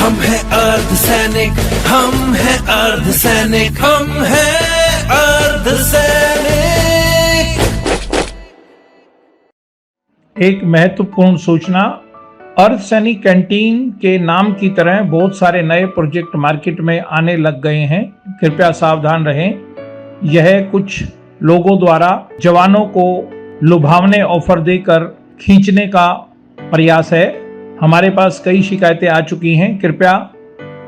हम हैं अर्धसैनिक, हम हैं अर्धसैनिक, हम हैं अर्धसैनिक। एक महत्वपूर्ण सूचना, अर्धसैनिक कैंटीन के नाम की तरह बहुत सारे नए प्रोजेक्ट मार्केट में आने लग गए हैं। कृपया सावधान रहें। यह कुछ लोगों द्वारा जवानों को लुभावने ऑफर देकर खींचने का प्रयास है। हमारे पास कई शिकायतें आ चुकी हैं। कृपया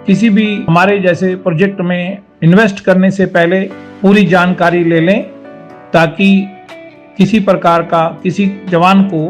किसी भी हमारे जैसे प्रोजेक्ट में इन्वेस्ट करने से पहले पूरी जानकारी ले लें, ताकि किसी प्रकार का किसी जवान को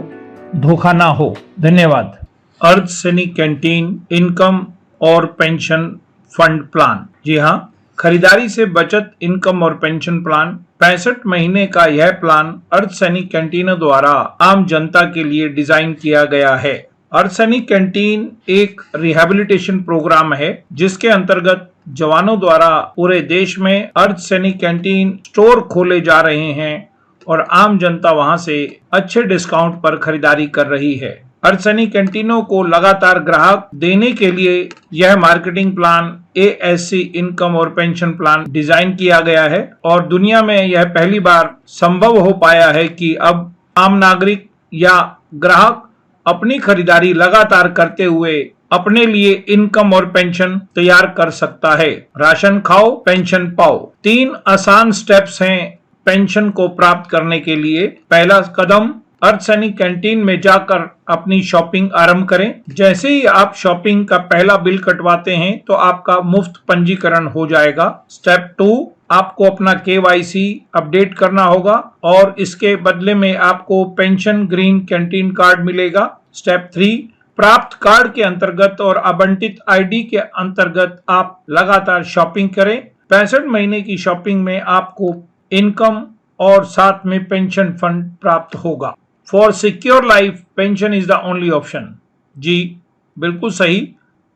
धोखा ना हो। धन्यवाद। अर्धसैनिक कैंटीन इनकम और पेंशन फंड प्लान। जी हाँ, खरीदारी से बचत, इनकम और पेंशन प्लान। 65 महीने का यह प्लान अर्धसैनिक कैंटीनों द्वारा आम जनता के लिए डिजाइन किया गया है। अर्धसैनिक कैंटीन एक रिहैबिलिटेशन प्रोग्राम है, जिसके अंतर्गत जवानों द्वारा पूरे देश में अर्धसैनिक कैंटीन स्टोर खोले जा रहे हैं और आम जनता वहां से अच्छे डिस्काउंट पर खरीदारी कर रही है। अर्धसैनिक कैंटीनों को लगातार ग्राहक देने के लिए यह मार्केटिंग प्लान ASC इनकम और पेंशन प्लान डिजाइन किया गया है और दुनिया में यह पहली बार संभव हो पाया है कि अब आम नागरिक या ग्राहक अपनी खरीदारी लगातार करते हुए अपने लिए इनकम और पेंशन तैयार कर सकता है। राशन खाओ, पेंशन पाओ। 3 आसान स्टेप्स हैं पेंशन को प्राप्त करने के लिए। पहला कदम, अर्धसैनिक कैंटीन में जाकर अपनी शॉपिंग आरंभ करें। जैसे ही आप शॉपिंग का पहला बिल कटवाते हैं तो आपका मुफ्त पंजीकरण हो जाएगा। स्टेप 2, आपको अपना KYC अपडेट करना होगा और इसके बदले में आपको पेंशन ग्रीन कैंटीन कार्ड मिलेगा। स्टेप 3, प्राप्त कार्ड के अंतर्गत और आवंटित ID के अंतर्गत आप लगातार शॉपिंग करें। 65 महीने की शॉपिंग में आपको इनकम और साथ में पेंशन फंड प्राप्त होगा। For secure life, pension is the only option. जी बिल्कुल सही।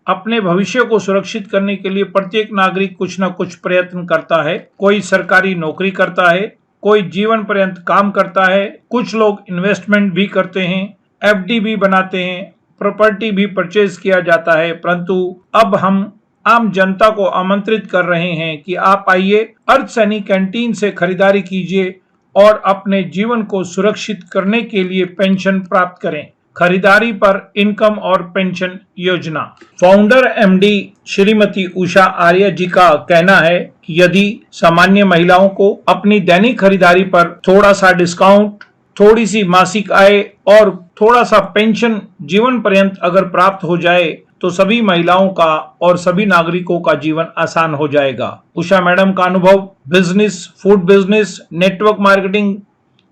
अपने भविष्य को सुरक्षित करने के लिए प्रत्येक नागरिक कुछ न कुछ प्रयत्न करता है। कोई सरकारी नौकरी करता है, कोई जीवन पर्यंत काम करता है, कुछ लोग इन्वेस्टमेंट भी करते हैं, FD भी बनाते हैं, प्रॉपर्टी भी परचेज किया जाता है। परंतु अब हम आम जनता को आमंत्रित कर रहे हैं कि आप आइए, अर्धसैनिक कैंटीन से खरीदारी कीजिए और अपने जीवन को सुरक्षित करने के लिए पेंशन प्राप्त करें। खरीदारी पर इनकम और पेंशन योजना। फाउंडर MD श्रीमती उषा आर्य जी का कहना है कि यदि सामान्य महिलाओं को अपनी दैनिक खरीदारी पर थोड़ा सा डिस्काउंट, थोड़ी सी मासिक आय और थोड़ा सा पेंशन जीवन पर्यंत अगर प्राप्त हो जाए तो सभी महिलाओं का और सभी नागरिकों का जीवन आसान हो जाएगा। उषा मैडम का अनुभव business, food business, network marketing,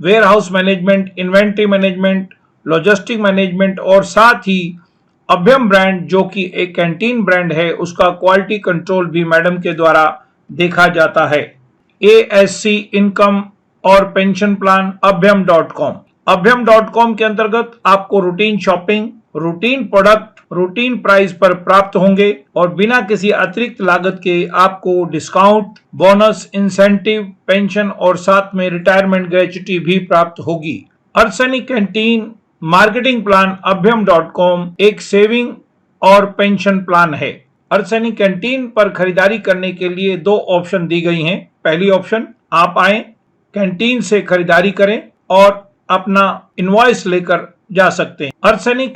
warehouse management, inventory management, logistic management और साथ ही अभ्यम ब्रांड जो कि एक कैंटीन ब्रांड है, उसका क्वालिटी कंट्रोल भी मैडम के द्वारा देखा जाता है। ASC इनकम और पेंशन प्लान अभ्यम.com। अभ्यम.com के अंतर्गत आपको routine shopping, routine product, routine price पर प्राप्त होंगे और बिना किसी अतिरिक्त लागत के आपको डिस्काउंट, बोनस, इंसेंटिव, पेंशन और साथ में रिटायरमेंट ग्रेच्युटी भी प्राप्त होगी। अर्धसैनिक कैंटीन मार्केटिंग प्लान अभ्यम.com एक सेविंग और पेंशन प्लान है। अर्धसैनिक कैंटीन पर खरीदारी करने के लिए 2 ऑप्शन दी गई हैं। पहली ऑप्शन, आप आए, कैंटीन से खरीदारी करें और अपना इनवॉइस लेकर जा सकते हैं। अर्धसैनिक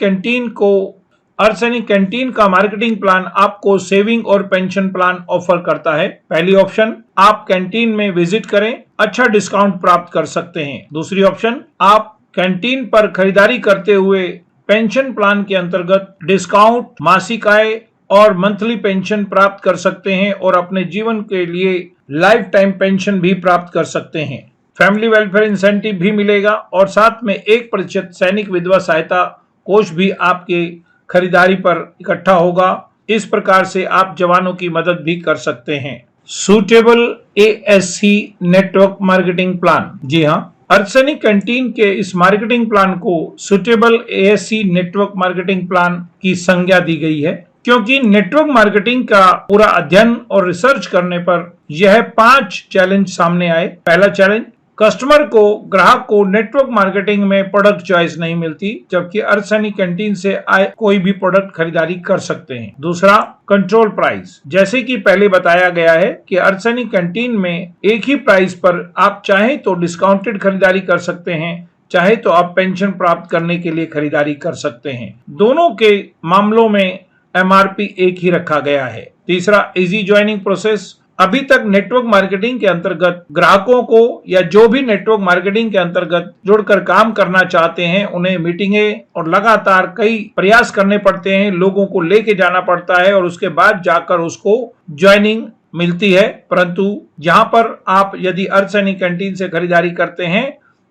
कैंटीन का मार्केटिंग प्लान आपको सेविंग और पेंशन प्लान ऑफर करता है। पहली ऑप्शन, आप कैंटीन में विजिट करें, अच्छा डिस्काउंट प्राप्त कर सकते हैं। दूसरी ऑप्शन, आप कैंटीन पर खरीदारी करते हुए पेंशन प्लान के अंतर्गत डिस्काउंट, मासिक आय और मंथली पेंशन प्राप्त कर सकते हैं और अपने जीवन के लिए लाइफ टाइम पेंशन भी प्राप्त कर सकते हैं। फैमिली वेलफेयर इंसेंटिव भी मिलेगा और साथ में 1% सैनिक विधवा सहायता कोष भी आपके खरीदारी पर इकट्ठा होगा। इस प्रकार से आप जवानों की मदद भी कर सकते हैं। Suitable ASC network marketing plan. जी हाँ, अर्धसैनिक कैंटीन के इस मार्केटिंग प्लान को suitable ASC network marketing plan की संज्ञा दी गई है, क्योंकि नेटवर्क मार्केटिंग का पूरा अध्ययन और रिसर्च करने पर यह 5 चैलेंज सामने आए। पहला चैलेंज, कस्टमर को, ग्राहक को नेटवर्क मार्केटिंग में प्रोडक्ट चॉइस नहीं मिलती, जबकि अर्थ सैनी कैंटीन से आए कोई भी प्रोडक्ट खरीदारी कर सकते हैं। दूसरा, कंट्रोल प्राइस। जैसे कि पहले बताया गया है कि अर्थ सैनी कैंटीन में एक ही प्राइस पर आप चाहे तो डिस्काउंटेड खरीदारी कर सकते हैं, चाहे तो आप पेंशन प्राप्त करने के लिए खरीदारी कर सकते हैं। दोनों के मामलों में MRP एक ही रखा गया है। तीसरा, इजी ज्वाइनिंग प्रोसेस। अभी तक नेटवर्क मार्केटिंग के अंतर्गत ग्राहकों को या जो भी नेटवर्क मार्केटिंग के अंतर्गत जुड़कर काम करना चाहते हैं, उन्हें मीटिंगें और लगातार कई प्रयास करने पड़ते हैं, लोगों को लेके जाना पड़ता है और उसके बाद जाकर उसको ज्वाइनिंग मिलती है। परंतु यहाँ पर आप यदि अर्थ सैनी कैंटीन से खरीदारी करते हैं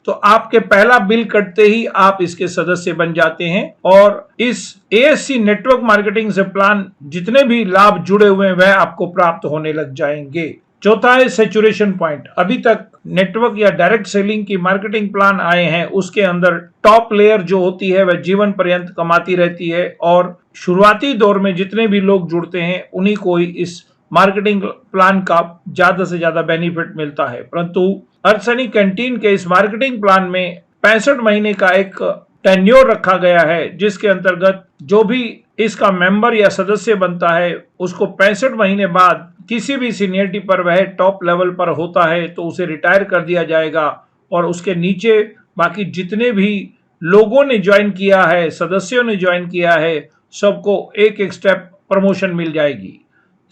तो आपके पहला बिल कटते ही आप इसके सदस्य बन जाते हैं और इस ASC नेटवर्क मार्केटिंग से प्लान जितने भी लाभ जुड़े हुए हैं वह आपको प्राप्त होने लग जाएंगे। चौथा है सैचुरेशन पॉइंट। अभी तक नेटवर्क या डायरेक्ट सेलिंग की मार्केटिंग प्लान आए हैं, उसके अंदर टॉप लेयर जो होती है वह जीवन पर्यंत कमाती रहती है और शुरुआती दौर में जितने भी लोग जुड़ते हैं उन्हीं को ही इस मार्केटिंग प्लान का ज्यादा से ज्यादा बेनिफिट मिलता है। परंतु अर्थ सैनी कैंटीन के इस मार्केटिंग प्लान में 65 महीने का एक टेन्योर रखा गया है, जिसके अंतर्गत जो भी इसका मेंबर या सदस्य बनता है उसको 65 महीने बाद किसी भी सीनियरिटी पर वह टॉप लेवल पर होता है तो उसे रिटायर कर दिया जाएगा और उसके नीचे बाकी जितने भी लोगों ने ज्वाइन किया है, सदस्यों ने ज्वाइन किया है, सबको एक एक स्टेप प्रमोशन मिल जाएगी।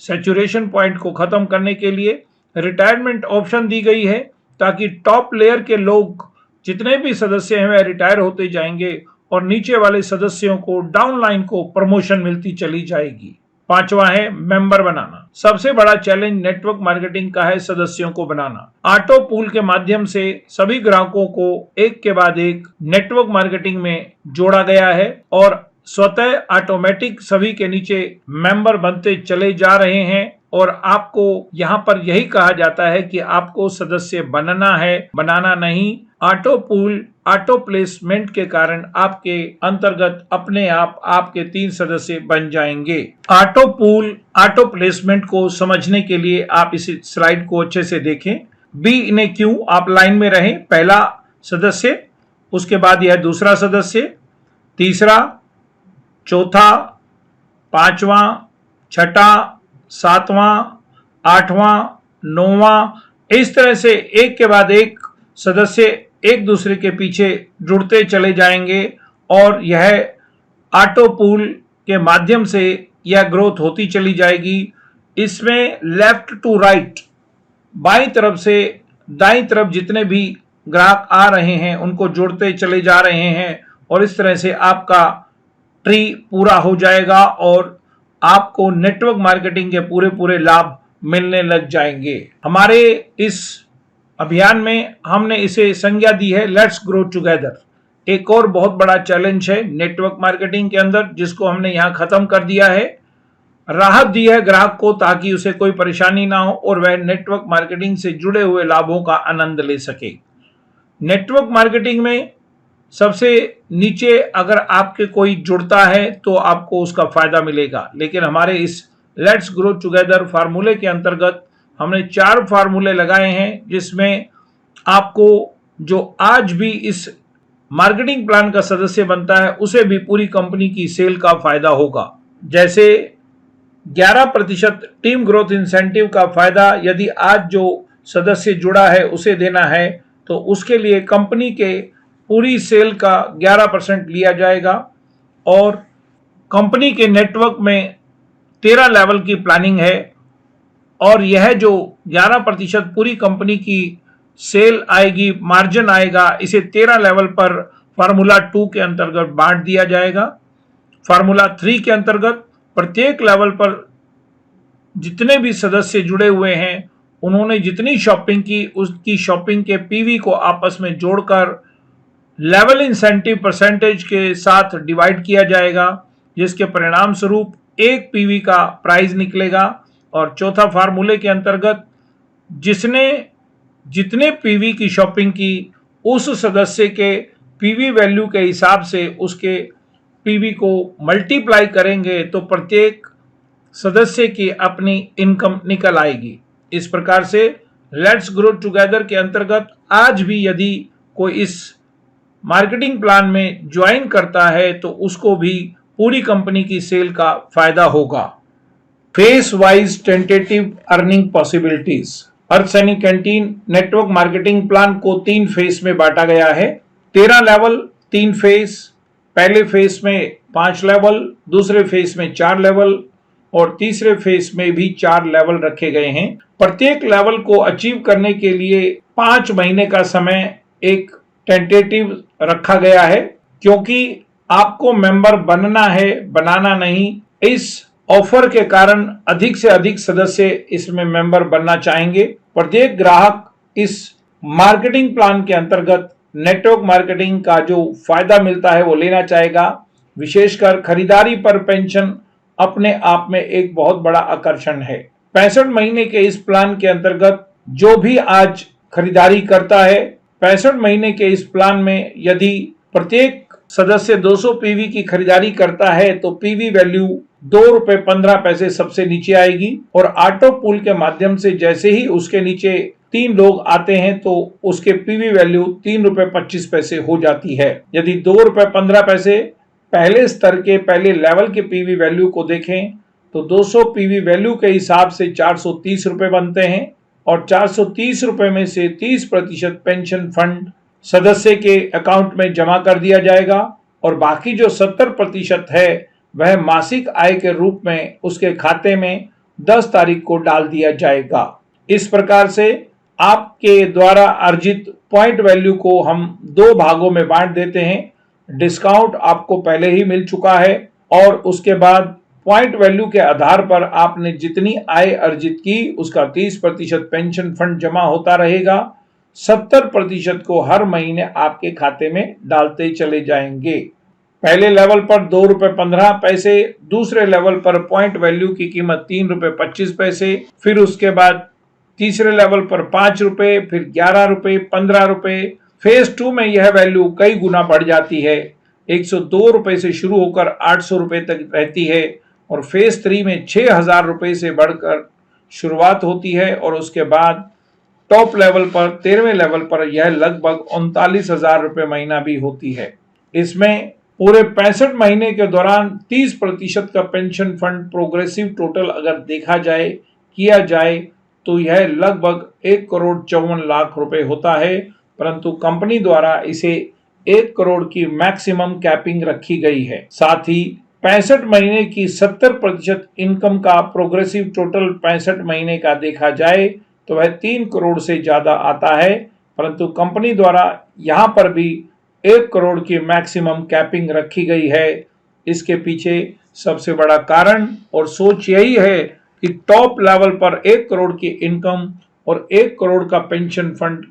सैचुरेशन पॉइंट को खत्म करने के लिए रिटायरमेंट ऑप्शन दी गई है ताकि टॉप लेयर के लोग जितने भी सदस्य हैं वह रिटायर होते जाएंगे और नीचे वाले सदस्यों को डाउनलाइन को प्रमोशन मिलती चली जाएगी। पांचवा है मेंबर बनाना। सबसे बड़ा चैलेंज नेटवर्क मार्केटिंग का है सदस्यों को बनाना। ऑटो पूल के माध्यम से सभी ग्राहकों को एक के बाद एक नेटवर्क मार्केटिंग में जोड़ा गया है और स्वतः ऑटोमेटिक सभी के नीचे मेंबर बनते चले जा रहे हैं और आपको यहाँ पर यही कहा जाता है कि आपको सदस्य बनना है, बनाना नहीं। ऑटो पूल, ऑटो प्लेसमेंट के कारण आपके अंतर्गत अपने आप आपके 3 सदस्य बन जाएंगे। ऑटो पूल, ऑटो प्लेसमेंट को समझने के लिए आप इस स्लाइड को अच्छे से देखें। बी ने क्यों, आप लाइन में रहें। पहला सदस्य, उसके बाद यह दूसरा सदस्य, तीसरा, चौथा, पांचवा, छठा, सातवां, आठवां, नौवां, इस तरह से एक के बाद एक सदस्य एक दूसरे के पीछे जुड़ते चले जाएंगे और यह ऑटो पूल के माध्यम से यह ग्रोथ होती चली जाएगी। इसमें लेफ्ट टू राइट, बाईं तरफ से दाईं तरफ जितने भी ग्राहक आ रहे हैं उनको जोड़ते चले जा रहे हैं और इस तरह से आपका ट्री पूरा हो जाएगा और आपको नेटवर्क मार्केटिंग के पूरे पूरे लाभ मिलने लग जाएंगे। हमारे इस अभियान में हमने इसे संज्ञा दी है लेट्स ग्रो टुगेदर। एक और बहुत बड़ा चैलेंज है नेटवर्क मार्केटिंग के अंदर जिसको हमने यहाँ खत्म कर दिया है। राहत दी है ग्राहक को ताकि उसे कोई परेशानी ना हो और वह नेटवर्क मार्केटिंग से जुड़े हुए लाभों का आनंद ले सके। नेटवर्क मार्केटिंग में सबसे नीचे अगर आपके कोई जुड़ता है तो आपको उसका फायदा मिलेगा, लेकिन हमारे इस लेट्स ग्रो टुगेदर फार्मूले के अंतर्गत हमने 4 फार्मूले लगाए हैं जिसमें आपको जो आज भी इस मार्केटिंग प्लान का सदस्य बनता है उसे भी पूरी कंपनी की सेल का फायदा होगा। जैसे 11% टीम ग्रोथ इंसेंटिव का फायदा यदि आज जो सदस्य जुड़ा है उसे देना है तो उसके लिए कंपनी के पूरी सेल का 11% लिया जाएगा और कंपनी के नेटवर्क में 13 लेवल की प्लानिंग है और यह जो 11% पूरी कंपनी की सेल आएगी, मार्जिन आएगा, इसे 13 लेवल पर फार्मूला 2 के अंतर्गत बांट दिया जाएगा। फार्मूला 3 के अंतर्गत प्रत्येक लेवल पर जितने भी सदस्य जुड़े हुए हैं उन्होंने जितनी शॉपिंग की उसकी शॉपिंग के पीवी को आपस में जोड़कर लेवल इंसेंटिव परसेंटेज के साथ डिवाइड किया जाएगा, जिसके परिणाम स्वरूप एक पीवी का प्राइस निकलेगा। और चौथा फार्मूले के अंतर्गत जिसने जितने पीवी की शॉपिंग की उस सदस्य के पीवी वैल्यू के हिसाब से उसके पीवी को मल्टीप्लाई करेंगे तो प्रत्येक सदस्य की अपनी इनकम निकल आएगी। इस प्रकार से लेट्स ग्रो टुगेदर के अंतर्गत आज भी यदि कोई इस मार्केटिंग प्लान में ज्वाइन करता है तो उसको भी पूरी कंपनी की सेल का फायदा होगा। Phase wise tentative earning possibilities. अर्थ सैनिक कैंटीन नेटवर्क मार्केटिंग प्लान को 3 फेस में बांटा गया है। 13 लेवल, 3 फेस। पहले फेस में 5 लेवल, दूसरे फेस में 4 लेवल और तीसरे फेस में भी 4 लेवल रखे गए हैं। प्रत्येक लेवल को अचीव करने के लिए 5 महीने का समय एक टेंटेटिव रखा गया है, क्योंकि आपको मेंबर बनना है, बनाना नहीं। इस ऑफर के कारण अधिक से अधिक सदस्य इसमें मेंबर बनना चाहेंगे। प्रत्येक ग्राहक इस मार्केटिंग प्लान के अंतर्गत नेटवर्क मार्केटिंग का जो फायदा मिलता है वो लेना चाहेगा। विशेषकर खरीदारी पर पेंशन अपने आप में एक बहुत बड़ा आकर्षण है। 65 महीने के इस प्लान के अंतर्गत जो भी आज खरीदारी करता है, 65 महीने के इस प्लान में यदि प्रत्येक सदस्य 200 पीवी की खरीदारी करता है तो पीवी वैल्यू ₹2.15 सबसे नीचे आएगी और ऑटो पूल के माध्यम से जैसे ही उसके नीचे 3 लोग आते हैं तो उसके पीवी वैल्यू ₹3.25 हो जाती है। यदि ₹2.15 पहले स्तर के पहले लेवल के पीवी वैल्यू को देखें तो 200 पीवी वैल्यू के हिसाब से ₹430 बनते हैं और ₹430 में से 30% पेंशन फंड सदस्य के अकाउंट में जमा कर दिया जाएगा और बाकी जो 70% है वह मासिक आय के रूप में उसके खाते में 10 तारीख को डाल दिया जाएगा। इस प्रकार से आपके द्वारा अर्जित पॉइंट वैल्यू को हम 2 भागों में बांट देते हैं। डिस्काउंट आपको पहले ही मिल चुका है और उसके बाद पॉइंट वैल्यू के आधार पर आपने जितनी आय अर्जित की उसका 30% पेंशन फंड जमा होता रहेगा। 70% को हर महीने आपके खाते में डालते चले जाएंगे। पहले लेवल पर ₹2.15, दूसरे लेवल पर पॉइंट वैल्यू की कीमत ₹3.25, फिर उसके बाद तीसरे लेवल पर ₹5, फिर ₹11, ₹15। फेज 2 में यह वैल्यू कई गुना बढ़ जाती है, ₹102 से शुरू होकर ₹800 तक रहती है और फेज 3 में ₹6000 से बढ़कर शुरुआत होती है और उसके बाद टॉप लेवल पर 13वें लेवल पर यह लगभग ₹39,000 महीना भी होती है। इसमें पूरे 65 महीने के दौरान 30% का पेंशन फंड प्रोग्रेसिव टोटल अगर देखा जाए किया जाए तो यह लगभग ₹1,54,00,000 होता है, परंतु कंपनी द्वारा इसे 1 करोड़ की मैक्सिमम कैपिंग रखी गई है। साथ ही 65 महीने की 70% इनकम का प्रोग्रेसिव टोटल 65 महीने का देखा जाए तो वह 3 करोड़ से ज्यादा आता है, परंतु कंपनी द्वारा यहां पर भी 1 करोड़ की मैक्सिमम कैपिंग रखी गई है। इसके पीछे सबसे बड़ा कारण और सोच यही है कि टॉप लेवल पर 1 करोड़ की इनकम और 1 करोड़ का पेंशन फंड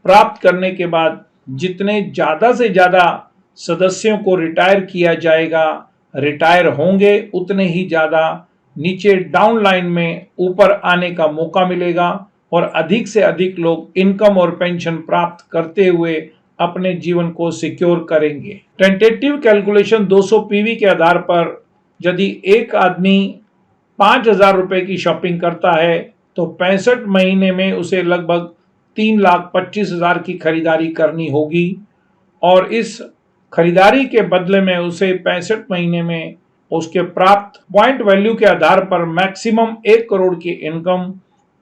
प्राप्त करने के बाद जितने ज्यादा से ज्यादा सदस्यों को रिटायर किया जाएगा, रिटायर होंगे, उतने ही ज्यादा नीचे डाउन लाइन में ऊपर आने का मौका मिलेगा और अधिक से अधिक लोग इनकम और पेंशन प्राप्त करते हुए अपने जीवन को सिक्योर करेंगे। टेंटेटिव कैलकुलेशन 200 पीवी के आधार पर यदि एक आदमी ₹5,000 की शॉपिंग करता है तो 65 महीने में उसे लगभग 3,25,000 की खरीदारी करनी होगी और इस खरीदारी के बदले में उसे 65 महीने में उसके प्राप्त पॉइंट वैल्यू के आधार पर मैक्सिमम 1 करोड़ की इनकम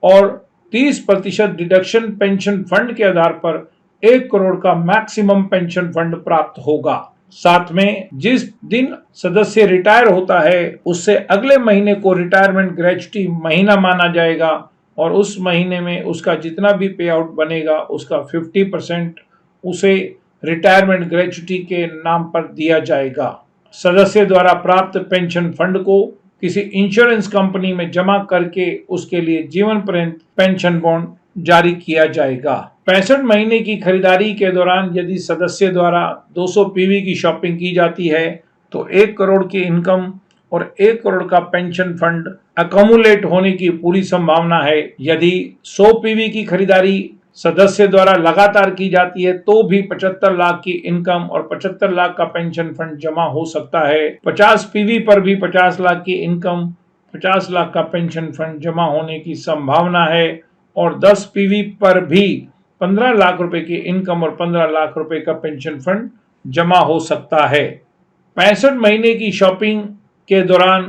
और 30% डिडक्शन पेंशन फंड के आधार पर 1 करोड़ का मैक्सिमम पेंशन फंड प्राप्त होगा। साथ में जिस दिन सदस्य रिटायर होता है उससे अगले महीने को रिटायरमेंट ग्रेच्युटी महीना माना जाएगा और उस महीने में उसका जितना भी पे आउट बनेगा उसका 50% उसे रिटायरमेंट ग्रेच्युटी के नाम पर दिया जाएगा। सदस्य द्वारा प्राप्त पेंशन फंड को किसी इंश्योरेंस कंपनी में जमा करके उसके लिए जीवन पर्यंत पेंशन बॉन्ड जारी किया जाएगा। 65 महीने की खरीदारी के दौरान यदि सदस्य द्वारा 200 पीवी की शॉपिंग की जाती है तो 1 करोड़ की इनकम और 1 करोड़ का पेंशन फंड अकोमुलेट होने की पूरी संभावना है। यदि 100 पीवी की खरीदारी सदस्य द्वारा लगातार की जाती है तो भी 75 लाख की इनकम और 75 लाख का पेंशन फंड जमा हो सकता है। 50 पीवी पर भी 50 लाख की इनकम, 50 लाख का पेंशन फंड जमा होने की संभावना है और 10 पीवी पर भी 15 लाख रुपए की इनकम और 15 लाख रुपए का पेंशन फंड जमा हो सकता है। 65 महीने की शॉपिंग के दौरान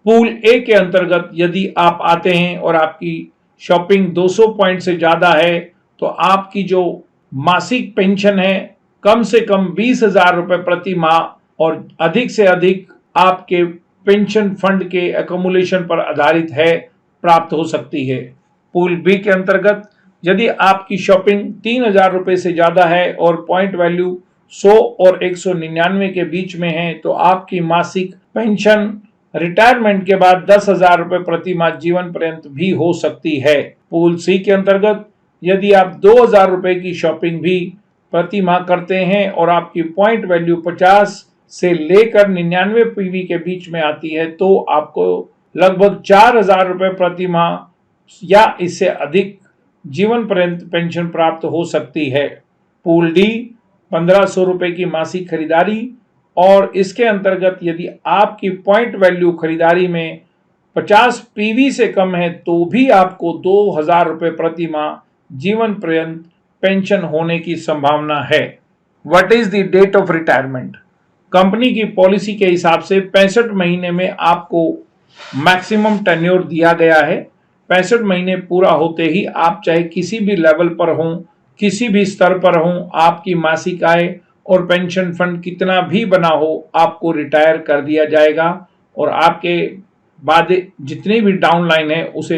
पूल ए के अंतर्गत यदि आप आते हैं और आपकी शॉपिंग 200 पॉइंट से ज्यादा है तो आपकी जो मासिक पेंशन है कम से कम 20,000 रुपए प्रति माह और अधिक से अधिक आपके पेंशन फंड के एकोमुलेशन पर आधारित है प्राप्त हो सकती है। पूल बी के अंतर्गत यदि आपकी शॉपिंग 3,000 रुपए से ज्यादा है और पॉइंट वैल्यू 100 और 199 के बीच में है तो आपकी मासिक पेंशन रिटायरमेंट के बाद 10,000 रुपए प्रति माह जीवन पर्यंत भी हो सकती है। पूल सी के अंतर्गत यदि आप 2,000 रुपए की शॉपिंग भी प्रति माह करते हैं और आपकी पॉइंट वैल्यू 50 से लेकर 99 पीवी के बीच में आती है तो आपको लगभग 4,000 रुपए प्रति माह या इससे अधिक जीवन पर्यंत पेंशन प्राप्त हो सकती है। पूल डी 1,500 रुपए की मासिक खरीदारी और इसके अंतर्गत यदि आपकी पॉइंट वैल्यू खरीदारी में 50 पीवी से कम है तो भी आपको 2,000 रुपए प्रति माह जीवन पर्यंत पेंशन होने की संभावना है। What is the date of retirement? Company की पॉलिसी के हिसाब से 65 महीने में आपको मैक्सिमम टेन्योर दिया गया है। 65 महीने पूरा होते ही आप चाहे किसी भी लेवल पर हों, किसी भी स्तर पर हों, आपकी मासिक आय और पेंशन फंड कितना भी बना हो, आपको रिटायर कर दिया जाएगा और आपके बाद जितनी भी डाउन लाइन है उसे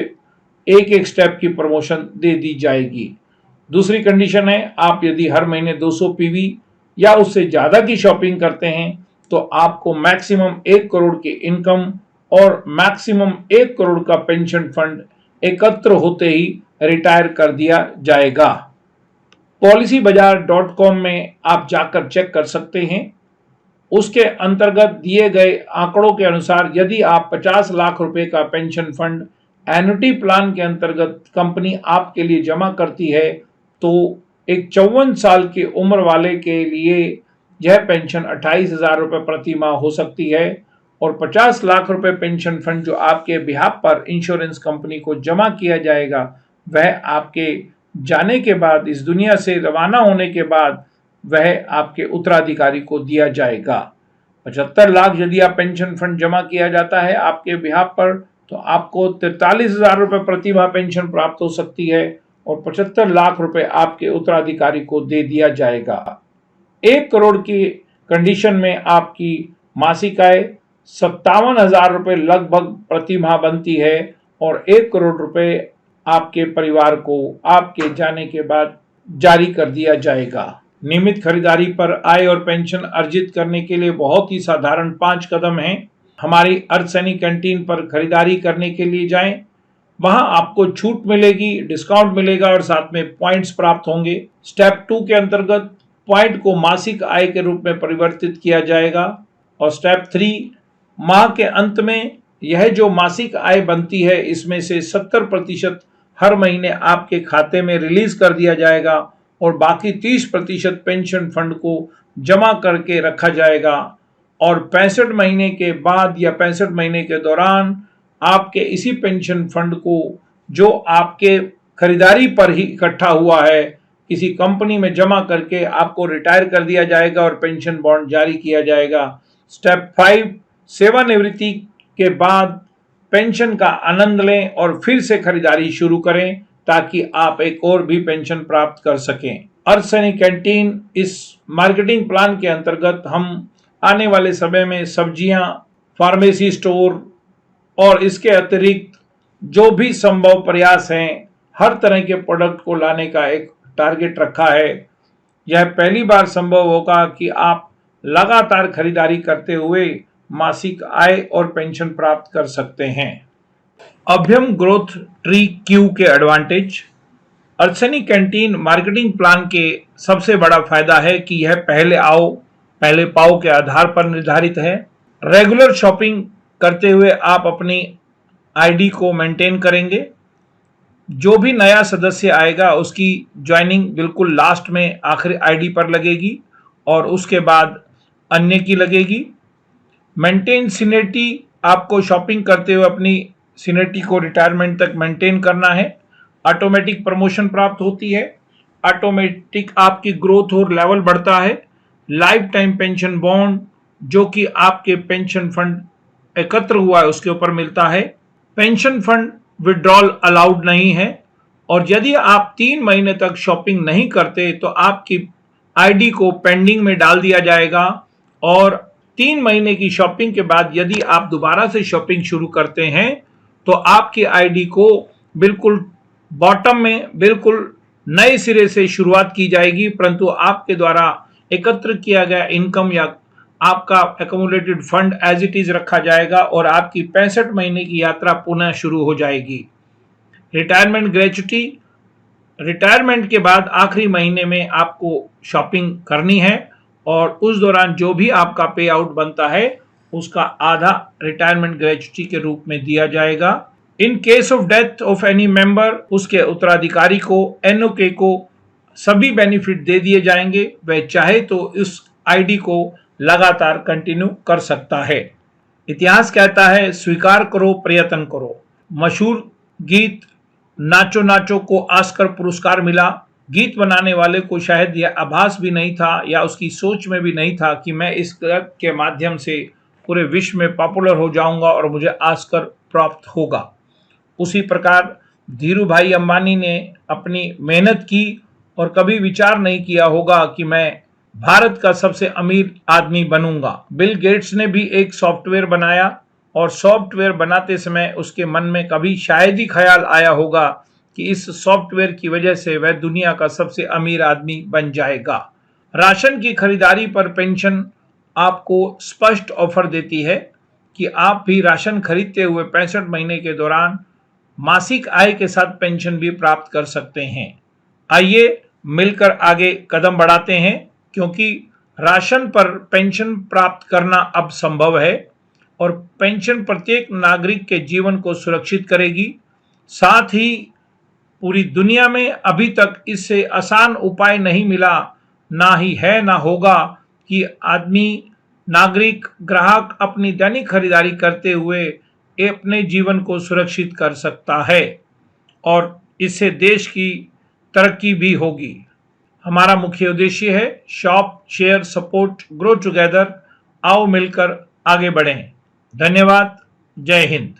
एक एक स्टेप की प्रमोशन दे दी जाएगी। दूसरी कंडीशन है, आप यदि हर महीने 200 पीवी या उससे ज्यादा की शॉपिंग करते हैं तो आपको मैक्सिमम 1 करोड़ की इनकम और मैक्सिमम 1 करोड़ का पेंशन फंड एकत्र होते ही रिटायर कर दिया जाएगा। policybazaar.com में आप जाकर चेक कर सकते हैं। उसके अंतर्गत दिए गए आंकड़ों के अनुसार यदि आप 50 लाख रुपए का पेंशन फंड एन्युटी प्लान के अंतर्गत कंपनी आपके लिए जमा करती है तो एक 54 साल की उम्र वाले के लिए यह पेंशन 28,000 रुपए प्रति माह हो सकती है और 50 लाख रुपए पेंशन फंड जो आपके बिहाफ पर इंश्योरेंस कंपनी को जमा किया जाएगा वह आपके जाने के बाद, इस दुनिया से रवाना होने के बाद वह आपके उत्तराधिकारी को दिया जाएगा। 75 लाख यदि आप पेंशन फंड जमा किया जाता है आपके बिहाफ पर तो आपको 43,000 रुपए प्रति माह पेंशन प्राप्त हो सकती है और 75 लाख रुपए आपके उत्तराधिकारी को दे दिया जाएगा। 1 करोड़ की कंडीशन में आपकी मासिक आय 57,000 रुपए लगभग प्रति माह बनती है और 1 करोड़ रुपए आपके परिवार को आपके जाने के बाद जारी कर दिया जाएगा। नियमित खरीदारी पर आय और पेंशन अर्जित करने के लिए बहुत ही साधारण 5 कदम हैं। हमारी अर्थ सैनिक कैंटीन पर खरीदारी करने के लिए जाएं, वहां आपको छूट मिलेगी, डिस्काउंट मिलेगा और साथ में पॉइंट्स प्राप्त होंगे। स्टेप 2 के अंतर्गत पॉइंट को मासिक आय के रूप में परिवर्तित किया जाएगा और स्टेप 3 माह के अंत में यह जो मासिक आय बनती है इसमें से 70% हर महीने आपके खाते में रिलीज कर दिया जाएगा और बाकी 30% पेंशन फंड को जमा करके रखा जाएगा और 65 महीने के बाद या 65 महीने के दौरान आपके इसी पेंशन फंड को जो आपके खरीदारी पर ही इकट्ठा हुआ है किसी कंपनी में जमा करके आपको रिटायर कर दिया जाएगा और पेंशन बॉन्ड जारी किया जाएगा। स्टेप 5 सेवानिवृत्ति के बाद पेंशन का आनंद लें और फिर से खरीदारी शुरू करें ताकि आप एक और भी पेंशन प्राप्त कर सकें। अर्थ सैनिक कैंटीन इस मार्केटिंग प्लान के अंतर्गत हम आने वाले समय में सब्जियां, फार्मेसी स्टोर और इसके अतिरिक्त जो भी संभव प्रयास हैं हर तरह के प्रोडक्ट को लाने का एक टारगेट रखा है। यह पहली बार संभव होगा कि आप लगातार खरीदारी करते हुए मासिक आय और पेंशन प्राप्त कर सकते हैं। अभ्यम ग्रोथ ट्री क्यू के एडवांटेज। अर्थ सैनिक कैंटीन मार्केटिंग प्लान के सबसे बड़ा फायदा है कि यह पहले आओ पहले पाओ के आधार पर निर्धारित है। रेगुलर शॉपिंग करते हुए आप अपनी आईडी को मेंटेन करेंगे। जो भी नया सदस्य आएगा उसकी ज्वाइनिंग बिल्कुल लास्ट में आखिरी आईडी पर लगेगी और उसके बाद अन्य की लगेगी। मेंटेन सीनियरिटी, आपको शॉपिंग करते हुए अपनी सीनियरिटी को रिटायरमेंट तक मेंटेन करना है। ऑटोमेटिक प्रमोशन प्राप्त होती है, ऑटोमेटिक आपकी ग्रोथ और लेवल बढ़ता है। लाइफ टाइम पेंशन बॉन्ड जो कि आपके पेंशन फंड एकत्र हुआ है उसके ऊपर मिलता है। पेंशन फंड विड्रॉल अलाउड नहीं है, और यदि आप 3 महीने तक शॉपिंग नहीं करते तो आपकी आईडी को पेंडिंग में डाल दिया जाएगा, और 3 महीने की शॉपिंग के बाद यदि आप दोबारा से शॉपिंग शुरू करते हैं तो आपकी आईडी को बिल्कुल बॉटम में बिल्कुल नए सिरे से शुरुआत की जाएगी, परंतु आपके द्वारा एकत्र किया गया इनकम या आपका accumulated fund as it is रखा जाएगा और आपकी 65 महीने की यात्रा पुनः शुरू हो जाएगी। रिटायरमेंट ग्रेच्युटी, रिटायरमेंट के बाद आखिरी महीने में आपको शॉपिंग करनी है और उस दौरान जो भी आपका पे आउट बनता है उसका आधा रिटायरमेंट ग्रेच्युटी के रूप में दिया जाएगा। In case of death of any member, उसके उत्तराधिकारी को, एनओके को सभी बेनिफिट दे दिए जाएंगे। वह चाहे तो इस आईडी को लगातार कंटिन्यू कर सकता है। इतिहास कहता है स्वीकार करो प्रयत्न करो। मशहूर गीत नाचो नाचो को ऑस्कर पुरस्कार मिला। गीत बनाने वाले को शायद यह आभास भी नहीं था या उसकी सोच में भी नहीं था कि मैं इस क्लब के माध्यम से पूरे विश्व में पॉपुलर हो जाऊंगा और मुझे ऑस्कर प्राप्त होगा। उसी प्रकार धीरू भाई अंबानी ने अपनी मेहनत की और कभी विचार नहीं किया होगा कि मैं भारत का सबसे अमीर आदमी बनूंगा। बिल गेट्स ने भी एक सॉफ्टवेयर बनाया और सॉफ्टवेयर बनाते समय उसके मन में कभी शायद ही ख्याल आया होगा कि इस सॉफ्टवेयर की वजह से वह दुनिया का सबसे अमीर आदमी बन जाएगा। राशन की खरीदारी पर पेंशन आपको स्पष्ट ऑफर देती है कि आप भी राशन खरीदते हुए 65 महीने के दौरान मासिक आय के साथ पेंशन भी प्राप्त कर सकते हैं। आइए मिलकर आगे कदम बढ़ाते हैं, क्योंकि राशन पर पेंशन प्राप्त करना अब संभव है और पेंशन प्रत्येक नागरिक के जीवन को सुरक्षित करेगी। साथ ही पूरी दुनिया में अभी तक इससे आसान उपाय नहीं मिला, ना ही है ना होगा, कि आदमी, नागरिक, ग्राहक अपनी दैनिक खरीदारी करते हुए अपने जीवन को सुरक्षित कर सकता है और इससे देश की तरक्की भी होगी। हमारा मुख्य उद्देश्य है shop, share, support, grow together. आओ मिलकर आगे बढ़ें। धन्यवाद। जय हिंद।